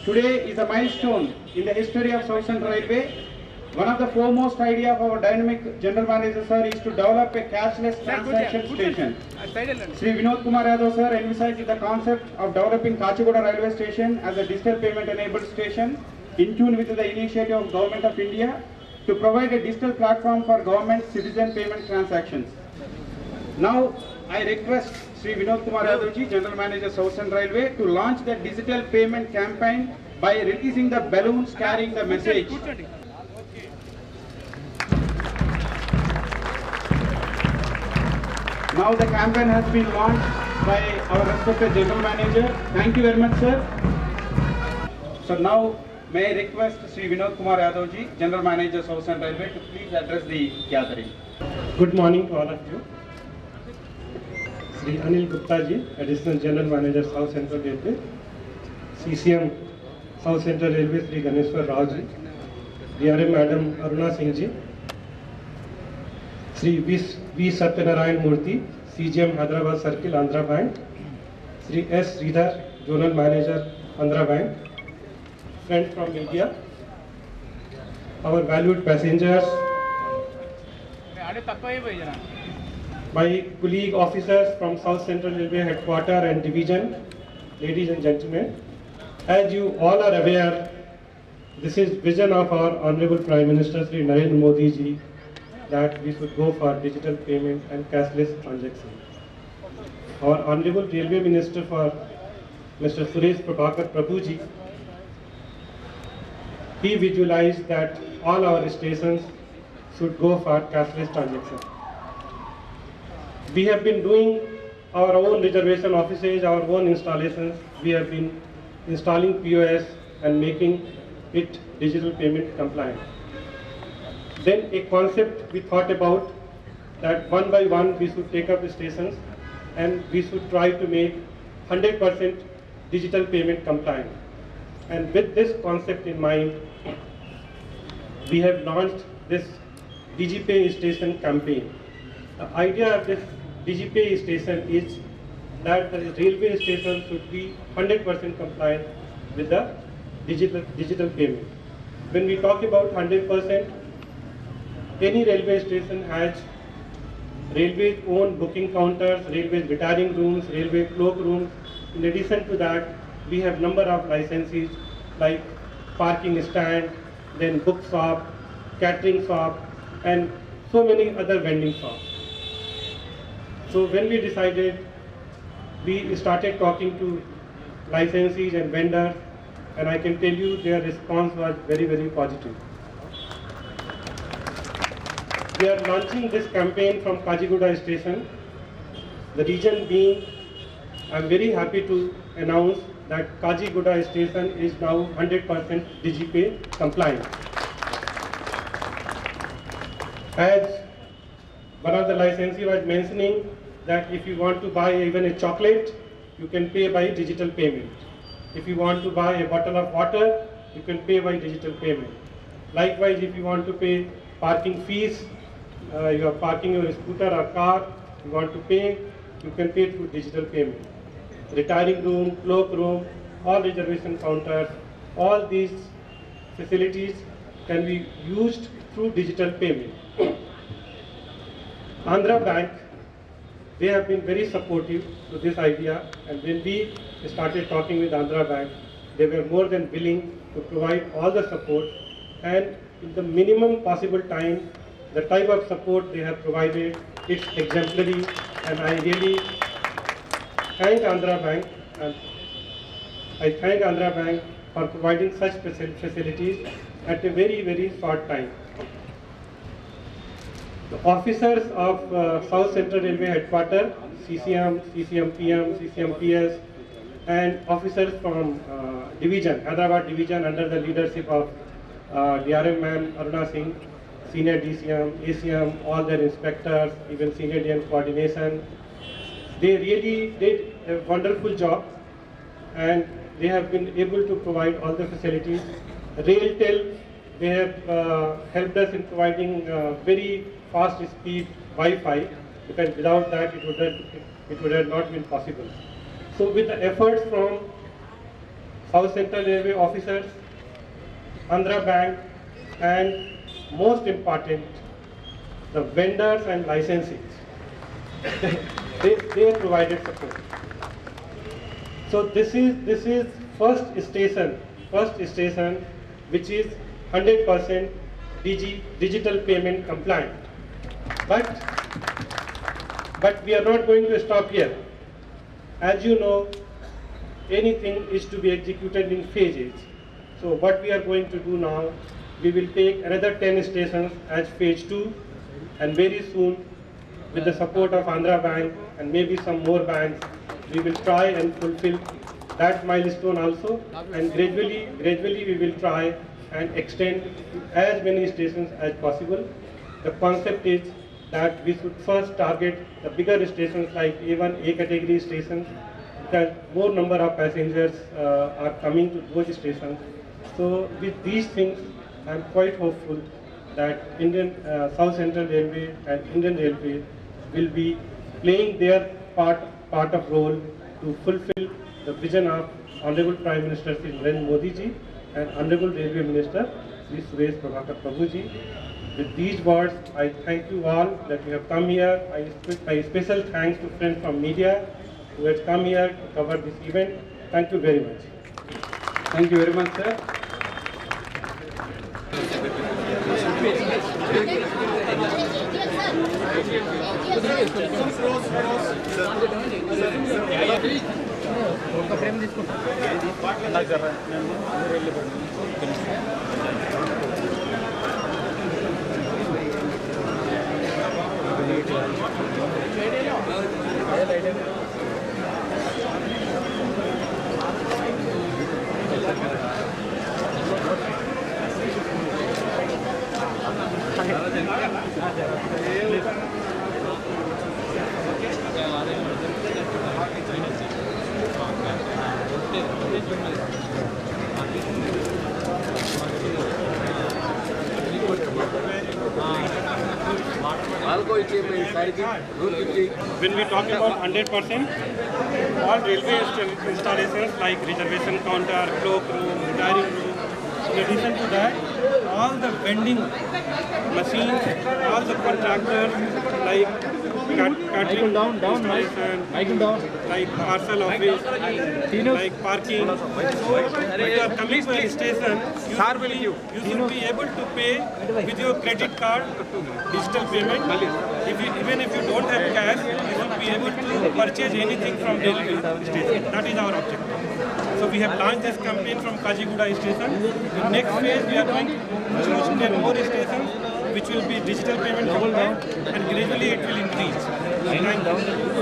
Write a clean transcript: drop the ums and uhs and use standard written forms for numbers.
Today is a milestone in the history of South Central Railway. One of the foremost idea of our dynamic General Manager sir is to develop a cashless transaction station. Sri Vinod Kumar Yadav sir emphasized the concept of developing Kachiguda Railway Station as a digital payment enabled station in tune with the initiative of Government of India to provide a digital platform for government citizen payment transactions. Now I request Sri Vinod Kumar Yadav ji, General Manager South Central Railway, to launch the digital payment campaign by releasing the balloons carrying the message. Now the campaign has been launched by our respected General Manager. Thank you very much, sir. So now may I request Sri Vinod Kumar Yadav ji, General Manager South Central Railway, to please address the gathering. Good morning to all of you. Sri Anil Gupta ji, Additional General Manager South Central Railway, CCM South Central Railway Sri Ganeshwar Rao ji, DRM Madam Aruna Singh ji, Sri V. Satyanarayan Murthy, CGM Hyderabad Circle, Andhra Bank, Sri S. Sridhar, Zonal Manager, Andhra Bank, friends from media, our valued passengers, my colleague officers from South Central Railway Headquarter and Division, ladies and gentlemen, as you all are aware, this is vision of our Honorable Prime Minister Sri Narendra Modi ji that we should go for digital payment and cashless transaction. Our Honorable Railway Minister for Mr. Suresh Prabhakar Prabhu ji, he visualized that all our stations should go for cashless transaction. We have been doing our own reservation offices, our own installations. We have been installing POS and making it digital payment compliant. Then a concept we thought about that one by one we should take up the stations and we should try to make 100% digital payment compliant. And with this concept in mind, we have launched this DigiPay Station campaign. The idea of this DigiPay Station is that the railway station should be 100% compliant with the digital payment. When we talk about 100%, any railway station has railway's own booking counters, railway's retiring rooms, railway cloak rooms. In addition to that, we have number of licenses like parking stand, then book shop, catering shop, and so many other vending shops. So when we decided, we started talking to licensees and vendors, and I can tell you their response was very, very positive. We are launching this campaign from Kachiguda station. The reason being, I am very happy to announce that Kachiguda station is now 100% DigiPay compliant. As one of the licensee was mentioning that if you want to buy even a chocolate, you can pay by digital payment. If you want to buy a bottle of water, you can pay by digital payment. Likewise, if you want to pay parking fees, you are parking your scooter or car, you want to pay, you can pay through digital payment. Retiring room, cloak room, all reservation counters, all these facilities can be used through digital payment. Andhra Bank, they have been very supportive to this idea, and when we started talking with Andhra Bank, they were more than willing to provide all the support, and in the minimum possible time, the type of support they have provided, it's exemplary, and I really thank Andhra Bank, and I thank Andhra Bank for providing such facilities at a very, very short time. The officers of South Central Railway Headquarters, CCM, CCM PM, CCM PS, and officers from Division, Hyderabad Division under the leadership of DRM Man Aruna Singh, Senior DCM, ACM, all their inspectors, even Senior DN coordination. They really did a wonderful job, and they have been able to provide all the facilities. RailTel, they have helped us in providing very fast speed Wi-Fi, because without that it would have not been possible. So with the efforts from South Central Railway officers, Andhra Bank, and most important, the vendors and licensees. they provided support. So this is first station which is 100% digital payment compliant. But we are not going to stop here. As you know, anything is to be executed in phases. So what we are going to do now, we will take another 10 stations as phase 2, and very soon, with the support of Andhra Bank and maybe some more banks, we will try and fulfill that milestone also, and gradually we will try and extend to as many stations as possible. The concept is that we should first target the bigger stations like A1, A category stations, because more number of passengers are coming to those stations. So with these things, I am quite hopeful that South Central Railway and Indian Railway will be playing their part of role to fulfill the vision of Honorable Prime Minister Shri Narendra Modi ji and Honorable Railway Minister Shri Suresh Prabhakar Prabhu ji. With these words, I thank you all that you have come here. I special thanks to friends from media who has come here to cover this event. Thank you very much. Thank you very much, sir. When we talk about 100%, all railway installations like reservation counter, cloak room, retiring room, in addition to that, all the vending machines, all the contractors like catering installation, like parcel office, like parking. So when you are coming to a station, you should be able to pay with your credit card, digital payment. Even if you don't have cash, you should be able to purchase anything from railway station. That is our objective. So we have launched this campaign from Kaziguda station. In next phase, we are going to choose 10 more stations which will be digital payment compliant, and gradually it will increase. Thank you.